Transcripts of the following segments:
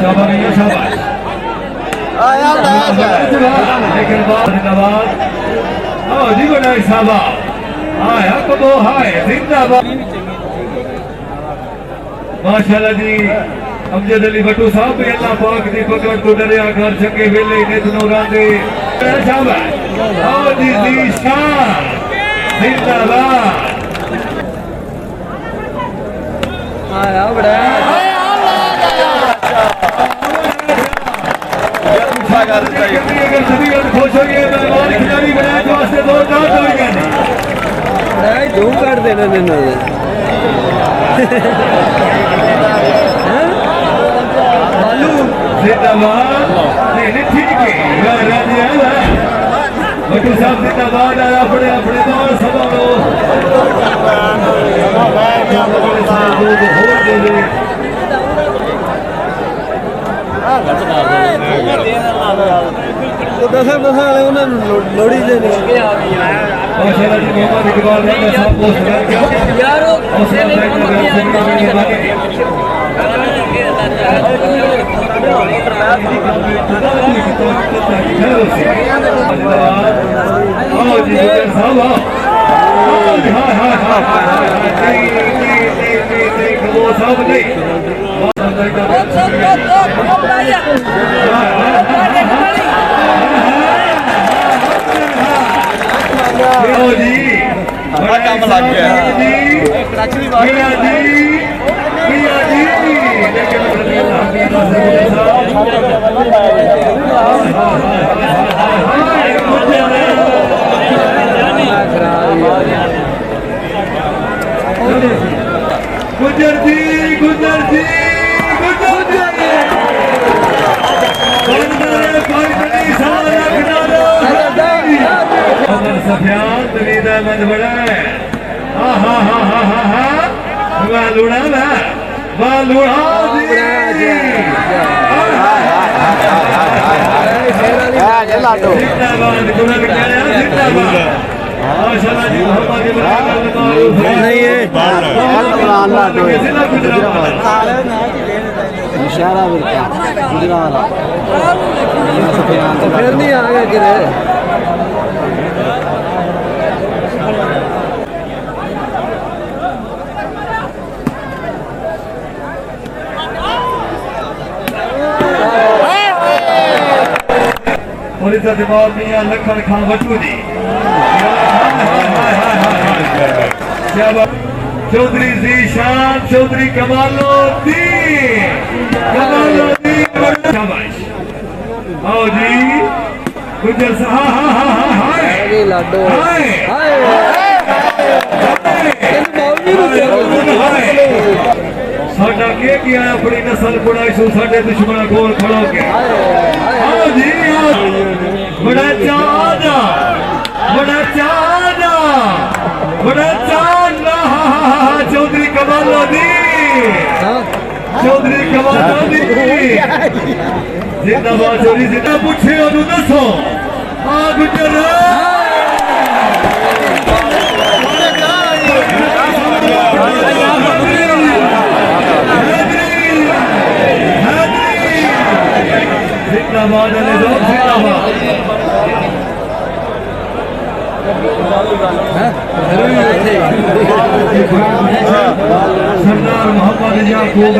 शाबाश शाबाश लेकिन बाद जिंदाबाद जी बड़ा साहबा हाय कबो हाय जिंदाबाद माशाल्लाह जी अमजद अली भट्टू साहब भी अल्लाह पाक दी पकड़ तो डरिया घर चंगे वेले नित नूरां दे शाबाश जी जीशान जिंदाबाद हाय बड़ा अगर सभी खुश हो गए मेहमान खिलाड़ी बनाए तो वास्ते जोरदार तालियां झूम काट देना मैंने बालू जिंदाबाद नहीं ठीक है राजी है भट्टू साहब जिंदाबाद आया अपने अपने दौर सभा लो दसा वाले उन्होंने लोड़ी देनी माशाल्लाह जी मोहम्मद इकबाल राजा साहब को सलाम किया यारो जी बड़ा काम लग गया गुजर जी गुजर जी सफियान तवीद अहमद बड़ा है हाँ हाँ हाँ हाँ हाँ हाँ वाह लूड़ा ना वाह लूड़ा जिंदाबाद गुलाम क्या जिंदाबाद माशाल्लाह जी मोहम्मद नहीं है इशारा बिल्कुल गुजरात फिर नहीं आ गया किधर और इस दिमाग मियां लखन खान भट्टू जी चौधरी जीशान चौधरी कमालुद्दीन शाबाश आओ जी गुजर हाँ हाँ हाँ हाँ हाय लाडो साडा के किया अपनी नस्ल बुढ़ाई साडे दुश्मन कोल खड़ो के आओ जी बड़ा चांदा चौधरी कमालुद्दीन जिंदाबाद चौधरी जिंदा पूछे और दसो हाँ गुजर जिंदाबाद जिंदाबाद सरदार मोहम्मद याकूब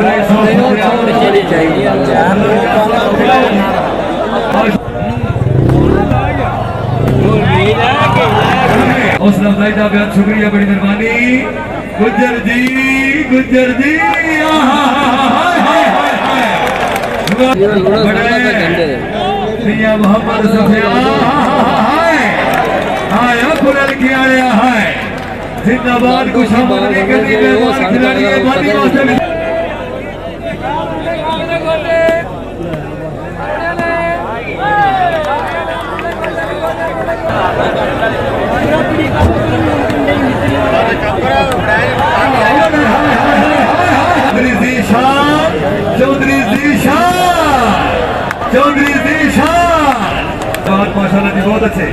हौसला अफजाई का बेहद शुक्रिया बड़ी मेहरबानी गुजर जी मियां मोहम्मद जिंदाबाद को शामिल नहीं करनी मेहमान खिलाड़ी है बानी वास्ते चौधरी जीशान माशाल्लाह जी बहुत अच्छे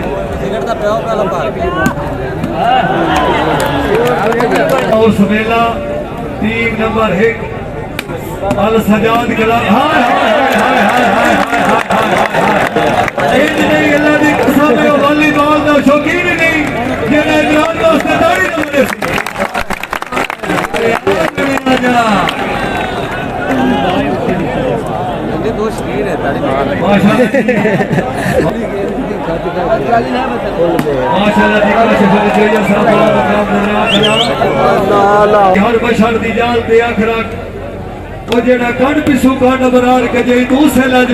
और समेला टीम नंबर 1 अल सजाद कला शकीन है तारी मार माशाल्लाह जी का शुक्र जय साहब बड़ा मकाम नजरा हर बशर दी जान ते आखरा ओ जेड़ा कण पिसू कांड बरार के जई तू से लज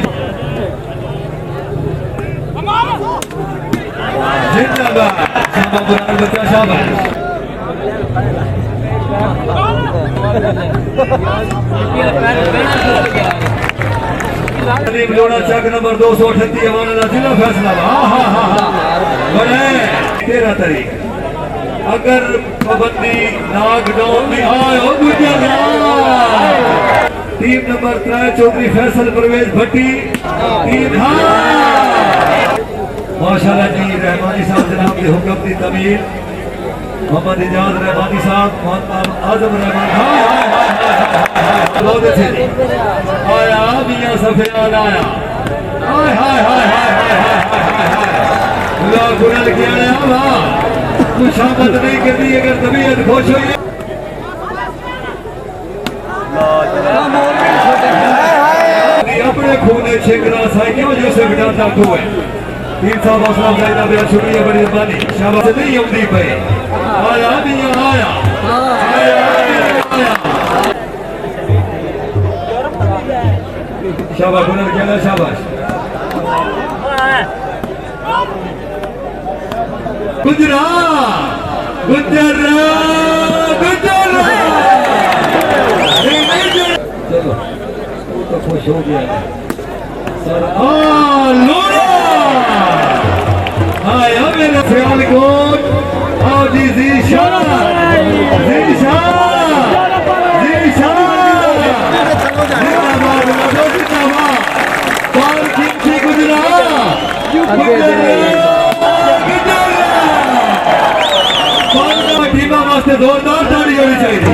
जिंदाबाद शाबाश बरार बच्चा शाबाश लोड़ा चक नंबर 238 हमारा जिला फैसला बड़े 13 तारीख अगर पाबंदी लॉकडाउन में आयो गुजरात टीम नंबर 3 चौधरी फैसल परवेज भट्टी टीम माशाल्लाह जी रहमानी साहब जनाब के हुक्म की तमीर मोहम्मद इजाज रहमानी साहब मोहम्मद आजम रहमान आया मियां सफियान आया हाय हाय हाय हाय हाय गुरल किया वाह खुशामद नहीं करनी अगर तबीयत खुश हुई अपने खूने छिकरा साई क्यों जो से बिठाता को है तीन साहब हौसला अफजाई का बेहद शुक्रिया बड़ी मेहरबानी शाबाश नहीं आउंदी पे आया मियां आया शाबाश गुरल किया शाबाश गुजरात गुजरात चलो तो खुश हो गया सर लोड़ा आया मेरा ख्याल कोट आओ जी जीशा जिंदाबाद बाल खिंची गुजरात टीमा वास्ते जोरदार ताड़ी होनी चाहिए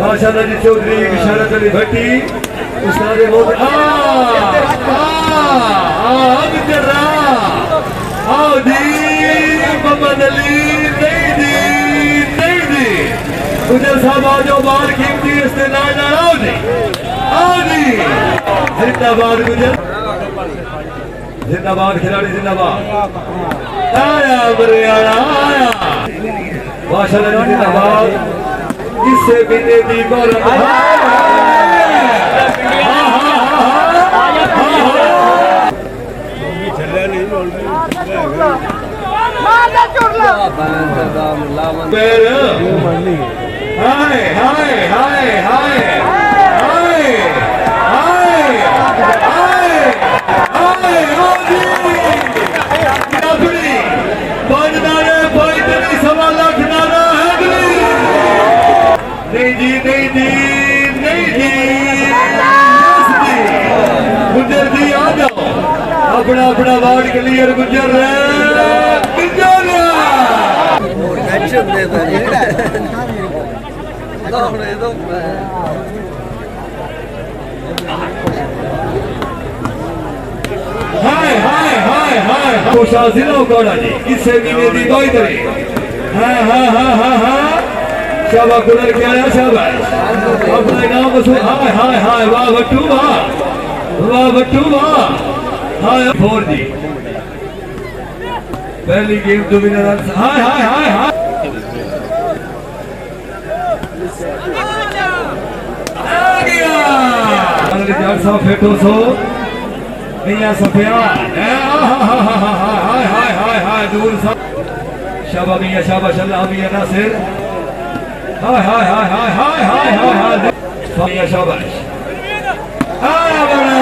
माशाल्लाह जी चौधरी इशारत अली भट्टी उस्ताद बहुत आओ जी मोहम्मद अली नहीं दी गुजर साहब आ जाओ बाहर कीमती इस्तेलाल आओ जी जिंदाबाद गुजर जिंदाबाद खिलाड़ी जिंदाबाद आया बरियाना आया माशाल्लाह जी जिंदाबाद इससे बिने दी बरत हाय हाय हाय हाय गुजर जी आ जाओ अपना अपना वार्ड क्लियर गुजर हाय हाय हाय हाय कोशा जिला उकाड़ा जी किससे महीने दी 2 तारीख हाँ हाँ हाँ हाँ हाँ शाबाश कुलर क्या है शाबाश अपना इनाम वसूल हाय हाय हाय वाह बट्टू वाह बट्टू वाह हाय 4 जी पहली गेम तो विनर हाय हाय हाय हाय आ गया अरे यार साहब फेटो सो मियां सफियान हाय हाय हाय हाय दूर सा शाबाश मियां शाबाश अल्लाह मियां नासिर हाय हाय हाय हाय हाय हाय हाय हाय मियां शाबाश आया बड़े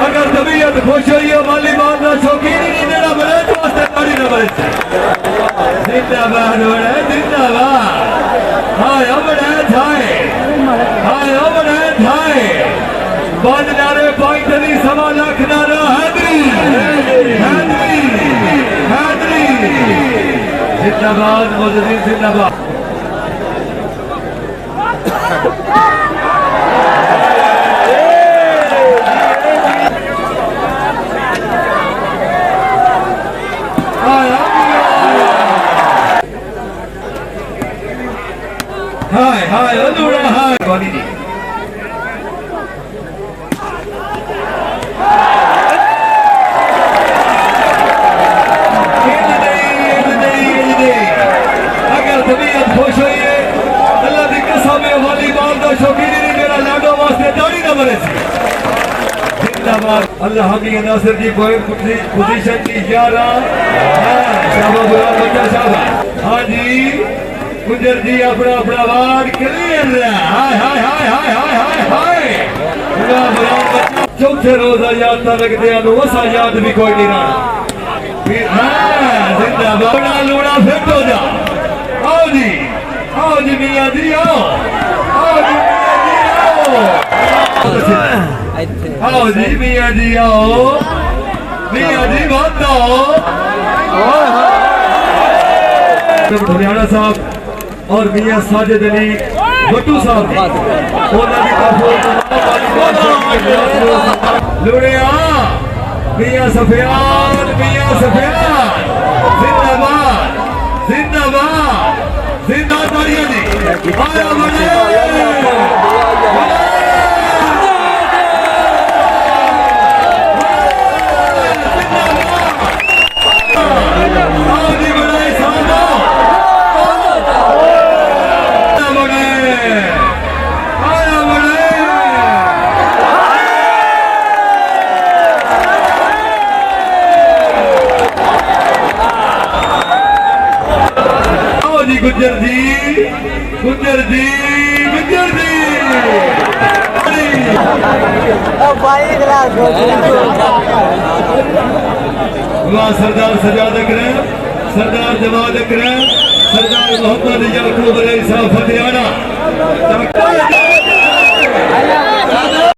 अगर तबीयत खुश हुई है वालीबॉल का शौकीन ही नहीं देना बड़े तो वास्ते ताड़ी ना बड़े जिंदाबाद बड़े जिंदाबाद हाय बड़े थाए हाय बड़े थाए बंद नारे पॉइंट नहीं 1.25 लाख नारा हैदरी हैदरी हैदरी जिंदाबाद मोहम्मद जिंदाबाद हाय हाय अधूरा हाय बनी दी अगर तबीयत खुश हुई है अल्लाह की कसम है वॉलीबॉल का शौकीन नहीं मेरा लाडो वास्ते दाढ़ी न बने जिंदाबाद अल्लाह हमी नासिर की पोजीशन की 11 शाबाश बच्चा शाबाश हाँ जी गुजर जी अपना अपना वार्ड क्लियर हाय हाय हाय हाय हाय हाय हाय चौथे रोज याद ना लगते हैं वसा याद भी कोई नहीं रहा जिंदाबाद लूड़ा फिट हो जा आओ जी मियां जी आओ जी आओ जी मियां जी आओ मियां जी बहुत आओ हरियाणा साहब और मियां साजिद अली भट्टू साहब लुड़िया मियां सफियान जिंदाबाद जिंदाबाद जिंदाबाद तालियां जी आया बड़े गुजर जी वाह सरदार सजाद अकरम सरदार जवाद अकरम सरदार मोहम्मद याकूब अली साहब हरियाणा